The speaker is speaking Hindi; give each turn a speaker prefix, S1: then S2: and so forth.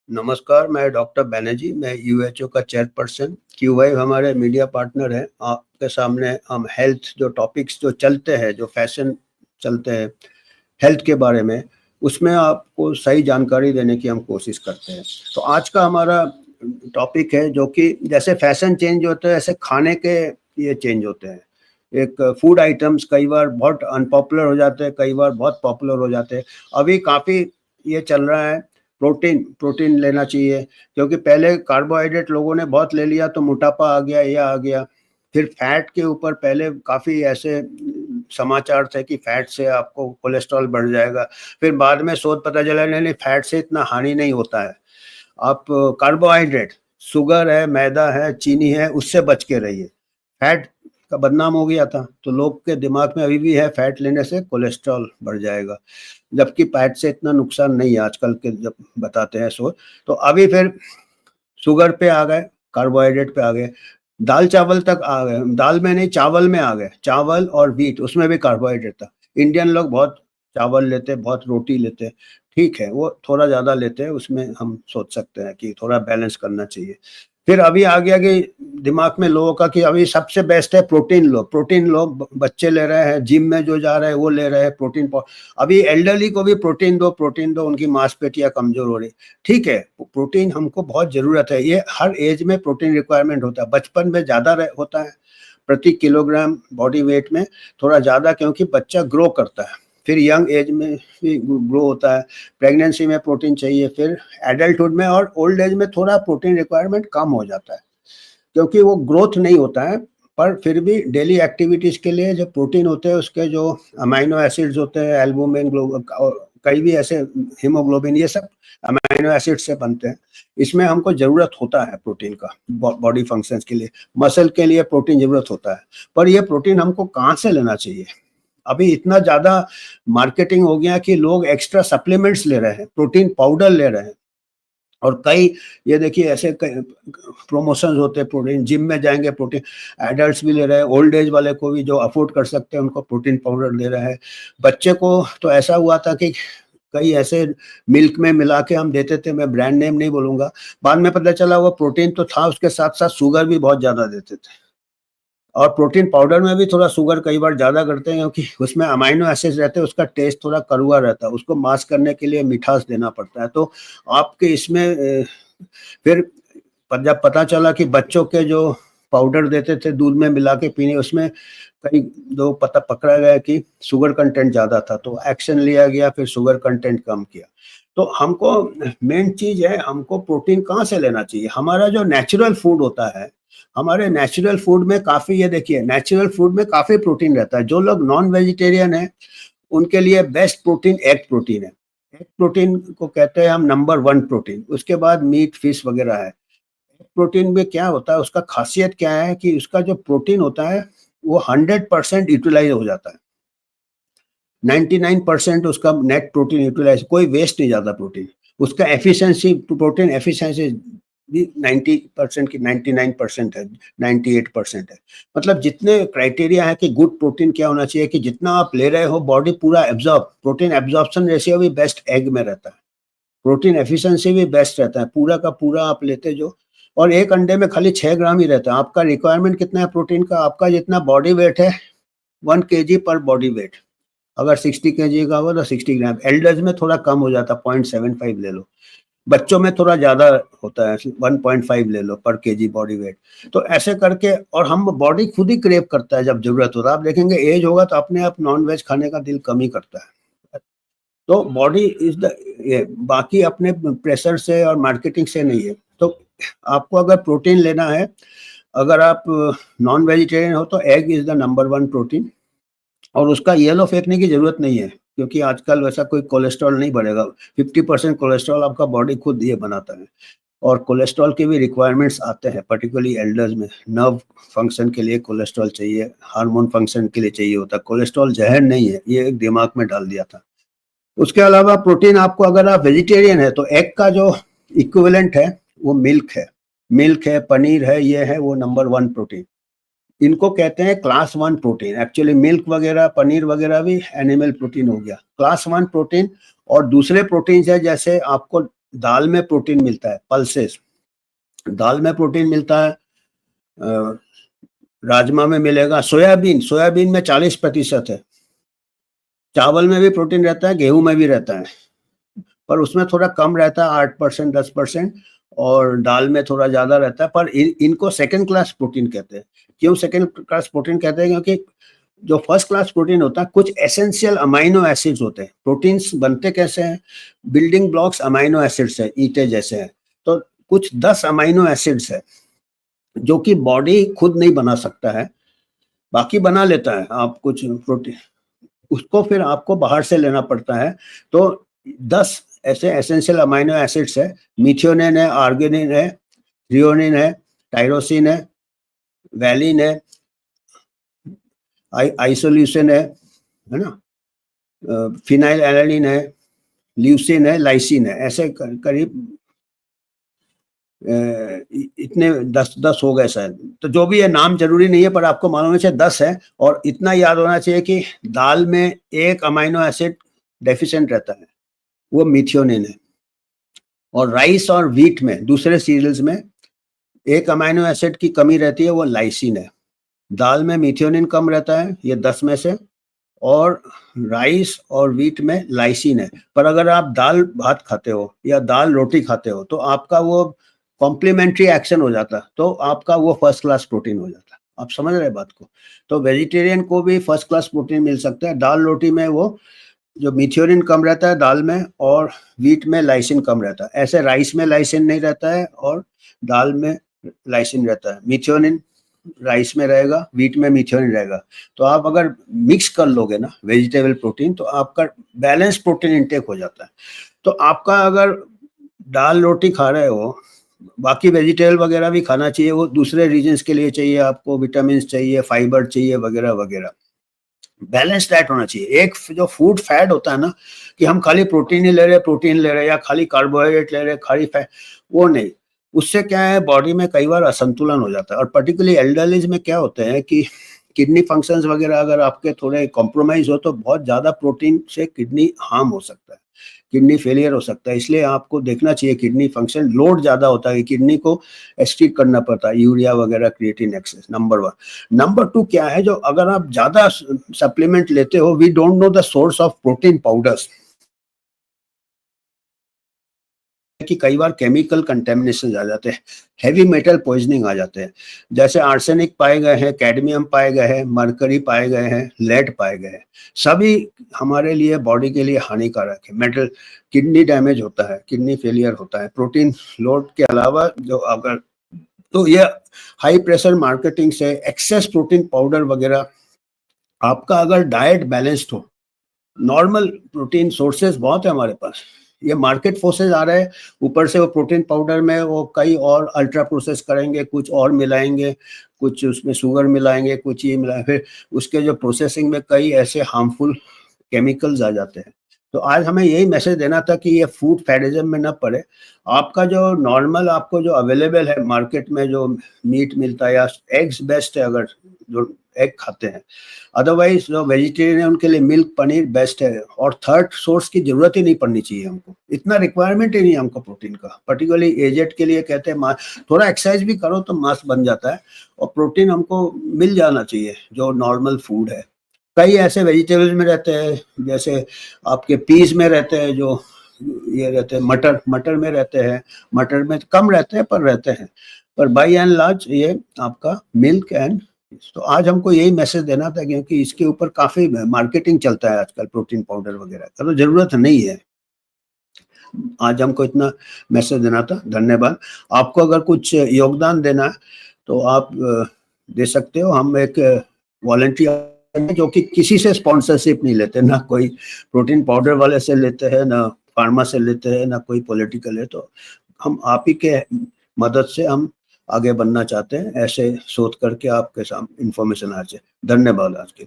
S1: नमस्कार, मैं डॉक्टर बैनर्जी, मैं यूएचओ का चेयरपर्सन। क्यूवाई हमारे मीडिया पार्टनर है। आपके सामने हम हेल्थ जो टॉपिक्स जो चलते हैं, जो फैशन चलते हैं हेल्थ के बारे में, उसमें आपको सही जानकारी देने की हम कोशिश करते हैं। तो आज का हमारा टॉपिक है जो कि जैसे फैशन चेंज होता है, ऐसे खाने के ये चेंज होते हैं। एक फूड आइटम्स कई बार बहुत अनपॉपुलर हो जाते हैं, कई बार बहुत पॉपुलर हो जाते हैं। अभी काफ़ी ये चल रहा है, प्रोटीन प्रोटीन लेना चाहिए, क्योंकि पहले कार्बोहाइड्रेट लोगों ने बहुत ले लिया तो मोटापा आ गया, ये आ गया। फिर फैट के ऊपर पहले काफ़ी ऐसे समाचार थे कि फैट से आपको कोलेस्ट्रॉल बढ़ जाएगा। फिर बाद में शोध पता चला नहीं, फैट से इतना हानि नहीं होता है। आप कार्बोहाइड्रेट, शुगर है, मैदा है, चीनी है, उससे बच के रहिए। फैट का बदनाम हो गया था, तो लोग के दिमाग में अभी भी है फैट लेने से कोलेस्ट्रॉल बढ़ जाएगा, जबकि फैट से इतना नुकसान नहीं है आजकल के जब बताते हैं सो। तो अभी फिर शुगर पे आ गए, कार्बोहाइड्रेट पे आ गए, दाल चावल तक आ गए। दाल में नहीं, चावल में आ गए। चावल और व्हीट, उसमें भी कार्बोहाइड्रेट था। इंडियन लोग बहुत चावल लेते, बहुत रोटी लेते। ठीक है, वो थोड़ा ज़्यादा लेते हैं, उसमें हम सोच सकते हैं कि थोड़ा बैलेंस करना चाहिए। फिर अभी आ गया कि दिमाग में लोगों का कि अभी सबसे बेस्ट है प्रोटीन लो, प्रोटीन लो। बच्चे ले रहे हैं, जिम में जो जा रहे हैं वो ले रहे हैं प्रोटीन। अभी एल्डरली को भी प्रोटीन दो, प्रोटीन दो, उनकी मांसपेशियां कमजोर हो रही। ठीक है, प्रोटीन हमको बहुत ज़रूरत है, ये हर एज में प्रोटीन रिक्वायरमेंट होता है। बचपन में ज़्यादा होता है प्रति किलोग्राम बॉडी वेट में, थोड़ा ज़्यादा, क्योंकि बच्चा ग्रो करता है। फिर यंग एज में भी ग्रो होता है, प्रेगनेंसी में प्रोटीन चाहिए, फिर एडल्टहुड में और ओल्ड एज में थोड़ा प्रोटीन रिक्वायरमेंट कम हो जाता है, क्योंकि वो ग्रोथ नहीं होता है। पर फिर भी डेली एक्टिविटीज़ के लिए जो प्रोटीन होते हैं, उसके जो अमाइनो एसिड्स होते हैं, एल्बुमिन, कई भी ऐसे, हीमोग्लोबिन, ये सब अमाइनो एसिड से बनते हैं। इसमें हमको ज़रूरत होता है प्रोटीन का बॉडी फंक्शंस के लिए। मसल के लिए प्रोटीन ज़रूरत होता है, पर ये प्रोटीन हमको कहाँ से लेना चाहिए? अभी इतना ज़्यादा मार्केटिंग हो गया कि लोग एक्स्ट्रा सप्लीमेंट्स ले रहे हैं, प्रोटीन पाउडर ले रहे हैं। और कई, ये देखिए, ऐसे प्रमोशंस होते हैं, प्रोटीन जिम में जाएंगे, प्रोटीन एडल्ट्स भी ले रहे हैं, ओल्ड एज वाले को भी जो अफोर्ड कर सकते हैं उनको प्रोटीन पाउडर ले रहे हैं। बच्चे को तो ऐसा हुआ था कि कई ऐसे मिल्क में मिला के हम देते थे, मैं ब्रांड नेम नहीं बोलूंगा। बाद में पता चला वो प्रोटीन तो था, उसके साथ साथ शुगर भी बहुत ज़्यादा देते थे। और प्रोटीन पाउडर में भी थोड़ा शुगर कई बार ज़्यादा करते हैं, क्योंकि उसमें अमाइनो एसिड्स रहते हैं, उसका टेस्ट थोड़ा कड़वा रहता है, उसको मास्क करने के लिए मिठास देना पड़ता है। तो आपके इसमें फिर जब पता चला कि बच्चों के जो पाउडर देते थे दूध में मिला के पीने, उसमें कई दो पता पकड़ा गया कि शुगर कंटेंट ज़्यादा था, तो एक्शन लिया गया, फिर शुगर कंटेंट कम किया। तो हमको मेन चीज़ है, हमको प्रोटीन कहाँ से लेना चाहिए? हमारा जो नेचुरल फूड होता है, हमारे नेचुरल फूड में काफ़ी, ये देखिए, नेचुरल फूड में काफ़ी प्रोटीन रहता है। जो लोग नॉन वेजिटेरियन हैं, उनके लिए बेस्ट प्रोटीन एग प्रोटीन है। एग प्रोटीन को कहते हैं हम नंबर 1 प्रोटीन, उसके बाद मीट, फिश वगैरह है। प्रोटीन में क्या होता है, उसका खासियत क्या है कि उसका जो प्रोटीन होता है वो 100% यूटिलाइज हो जाता है। 99% उसका नेट प्रोटीन यूटिलाइज, कोई वेस्ट नहीं जाता प्रोटीन। उसका एफिशिएंसी, प्रोटीन एफिशिएंसी भी 90% की 99% है, 98% है। मतलब जितने क्राइटेरिया है कि गुड प्रोटीन क्या होना चाहिए, कि जितना आप ले रहे हो बॉडी पूरा एब्जॉर्ब, प्रोटीन एब्जॉर्प्शन रेशियो भी बेस्ट एग में रहता है, प्रोटीन एफिशिएंसी भी बेस्ट रहता है, पूरा का पूरा आप लेते जो। और एक अंडे में खाली 6 ग्राम ही रहता है। आपका रिक्वायरमेंट कितना है प्रोटीन का? आपका जितना बॉडी वेट है, 1 केजी पर बॉडी वेट। अगर 60 केजी का हो तो 60 ग्राम। एल्डर्स में थोड़ा कम हो जाता है, 0.75 ले लो। बच्चों में थोड़ा ज़्यादा होता है, 1.5 ले लो पर केजी बॉडी वेट। तो ऐसे करके, और हम बॉडी खुद ही क्रेव करता है जब ज़रूरत होता है। आप देखेंगे एज होगा तो अपने आप नॉन वेज खाने का दिल कम ही करता है। तो बॉडी इज़ द, ये बाकी अपने प्रेशर से और मार्केटिंग से नहीं है। तो आपको अगर प्रोटीन लेना है, अगर आप नॉन वेजिटेरियन हो, तो egg is the number 1 protein. और उसका येलो फेंकने की ज़रूरत नहीं है, क्योंकि आजकल वैसा कोई कोलेस्ट्रॉल नहीं बढ़ेगा। 50% कोलेस्ट्रॉल आपका बॉडी खुद ये बनाता है। और कोलेस्ट्रॉल के भी रिक्वायरमेंट्स आते हैं, पर्टिकुलरली एल्डर्स में। नर्व फंक्शन के लिए कोलेस्ट्रॉल चाहिए, हार्मोन फंक्शन के लिए चाहिए होता है। कोलेस्ट्रॉल जहर नहीं है, ये एक दिमाग में डाल दिया था। उसके अलावा प्रोटीन आपको, अगर आप वेजिटेरियन है, तो एग का जो इक्विवेलेंट है वो मिल्क है। मिल्क है, पनीर है, ये है वो नंबर 1 प्रोटीन। इनको कहते हैं क्लास 1 प्रोटीन। एक्चुअली मिल्क वगैरह, पनीर वगैरह भी एनिमल प्रोटीन हो गया, क्लास 1 प्रोटीन। और दूसरे प्रोटीन है, जैसे आपको दाल में प्रोटीन मिलता है, पल्सेस, दाल में प्रोटीन मिलता है, राजमा में मिलेगा, सोयाबीन में 40% है, चावल में भी प्रोटीन रहता है, गेहूं में भी रहता है, पर उसमें थोड़ा कम रहता है, 8% 10%, और दाल में थोड़ा ज्यादा रहता है। पर इनको सेकंड क्लास प्रोटीन कहते हैं। क्यों सेकंड क्लास प्रोटीन कहते हैं? क्योंकि जो फर्स्ट क्लास प्रोटीन होता है, कुछ एसेंशियल अमाइनो एसिड्स होते हैं। प्रोटीन्स बनते कैसे हैं? बिल्डिंग ब्लॉक्स अमाइनो एसिड्स है, ईंटें जैसे हैं। तो कुछ 10 अमाइनो एसिड्स है जो कि बॉडी खुद नहीं बना सकता है, बाकी बना लेता है। आप कुछ प्रोटीन, उसको फिर आपको बाहर से लेना पड़ता है। तो 10 ऐसे एसेंशियल अमाइनो एसिड्स है, मिथ्योनिन है, आर्गिनिन है, थ्रियोनिन है, टायरोसिन है, वैलिन है, आइसोल्यूसिन है ना, फिनाइल एलानिन है, ल्यूसिन है, लाइसिन है। ऐसे करीब इतने 10 हो गए शायद। तो जो भी है, नाम जरूरी नहीं है, पर आपको मालूम है 10 है। और इतना याद होना चाहिए कि दाल में एक अमाइनो एसिड डेफिशिएंट रहता है, वो मिथ्योनिन है। और राइस और व्हीट में, दूसरे सीरियल्स में एक अमाइनो एसिड की कमी रहती है, वो लाइसिन है। दाल में मिथ्योनिन कम रहता है, ये 10 में से, और राइस और व्हीट में लाइसिन है। पर अगर आप दाल भात खाते हो या दाल रोटी खाते हो तो आपका वो कॉम्प्लीमेंट्री एक्शन हो जाता है, तो आपका वो फर्स्ट क्लास प्रोटीन हो जाता है। आप समझ रहे बात को? तो वेजिटेरियन को भी फर्स्ट क्लास प्रोटीन मिल सकता है। दाल रोटी में वो जो मिथ्योनिन कम रहता है दाल में, और व्हीट में लाइसिन कम रहता है। ऐसे राइस में लाइसिन नहीं रहता है और दाल में लाइसिन रहता है। मिथ्योनिन राइस में रहेगा, व्हीट में मिथ्योनिन रहेगा। तो आप अगर मिक्स कर लोगे ना वेजिटेबल प्रोटीन, तो आपका बैलेंस प्रोटीन इंटेक हो जाता है। तो आपका अगर दाल रोटी खा रहे हो, बाकी वेजिटेबल वगैरह भी खाना चाहिए, वो दूसरे रीजन्स के लिए चाहिए, आपको विटामिन चाहिए, फाइबर चाहिए, वगैरह वगैरह। बैलेंस डाइट होना चाहिए। एक जो फूड फैट होता है ना, कि हम खाली प्रोटीन ही ले रहे हैं या खाली कार्बोहाइड्रेट ले रहे हैं, खाली फैट, वो नहीं। उससे क्या है, बॉडी में कई बार असंतुलन हो जाता है। और पर्टिकुलरली एल्डर एज में क्या होते हैं कि किडनी फंक्शंस वगैरह अगर आपके थोड़े कॉम्प्रोमाइज हो, तो बहुत ज़्यादा प्रोटीन से किडनी हार्म हो सकता है, किडनी फेलियर हो सकता है। इसलिए आपको देखना चाहिए, किडनी फंक्शन लोड ज़्यादा होता है, किडनी को एक्सट्रीट करना पड़ता है, यूरिया वगैरह, क्रिएटिन एक्सेस, नंबर 1। नंबर 2 क्या है, जो अगर आप ज़्यादा सप्लीमेंट लेते हो, we don't know the source of protein powders, कि कई बार केमिकल कंटेमिनेशन आ जाते हैं, हैवी मेटल पॉइजनिंग आ जाते हैं। जैसे आर्सेनिक पाए गए हैं, कैडमियम पाए गए हैं, मरकरी पाए गए हैं, लेड पाए गए हैं। सभी हमारे लिए, बॉडी के लिए हानिकारक है। मेटल, किडनी डैमेज होता है, किडनी फेलियर होता है। प्रोटीन लोड के अलावा जो अगर, तो ये हाई प्रेशर मार्केटिंग से एक्सेस प्रोटीन पाउडर वगैरह, आपका अगर डाइट बैलेंस्ड हो, नॉर्मल प्रोटीन सोर्सेज बहुत है हमारे पास। ये मार्केट फोर्सेज आ रहे हैं, ऊपर से वो प्रोटीन पाउडर में वो कई और अल्ट्रा प्रोसेस करेंगे, कुछ और मिलाएंगे, कुछ उसमें शुगर मिलाएंगे, कुछ ये मिलाएंगे, फिर उसके जो प्रोसेसिंग में कई ऐसे हार्मफुल केमिकल्स आ जाते हैं। तो आज हमें यही मैसेज देना था कि ये फूड फैडिज्म में न पड़े। आपका जो नॉर्मल, आपको जो अवेलेबल है मार्केट में, जो मीट मिलता है, या एग्स बेस्ट है अगर जो एग खाते हैं। अदरवाइज जो वेजिटेरियन है उनके लिए मिल्क, पनीर बेस्ट है। और थर्ड सोर्स की जरूरत ही नहीं पड़नी चाहिए हमको, इतना रिक्वायरमेंट ही नहीं है हमको प्रोटीन का। पर्टिकुलरली एजेड के लिए कहते हैं, थोड़ा एक्सरसाइज भी करो तो मांस बन जाता है, और प्रोटीन हमको मिल जाना चाहिए जो नॉर्मल फूड है। कई ऐसे वेजिटेबल्स में रहते हैं, जैसे आपके पीस में रहते हैं, जो ये रहते हैं, मटर में रहते हैं, मटर में कम रहते हैं पर रहते हैं। पर बाई एंड लार्ज ये आपका मिल्क एंड, तो आज हमको यही मैसेज देना था, क्योंकि इसके ऊपर काफी मार्केटिंग चलता है आजकल, प्रोटीन पाउडर वगैरह का, तो जरूरत नहीं है। आज हमको इतना मैसेज देना था। धन्यवाद। आपको अगर कुछ योगदान देना है तो आप दे सकते हो। हम एक वॉलंटियर जो कि किसी से स्पॉन्सरशिप नहीं लेते, ना कोई प्रोटीन पाउडर वाले से लेते हैं, ना फार्मा से लेते हैं, ना कोई पॉलिटिकल है। तो हम आप ही के मदद से हम आगे बढ़ना चाहते हैं, ऐसे सोच करके आपके सामने इन्फॉर्मेशन आ जाए। धन्यवाद आज के।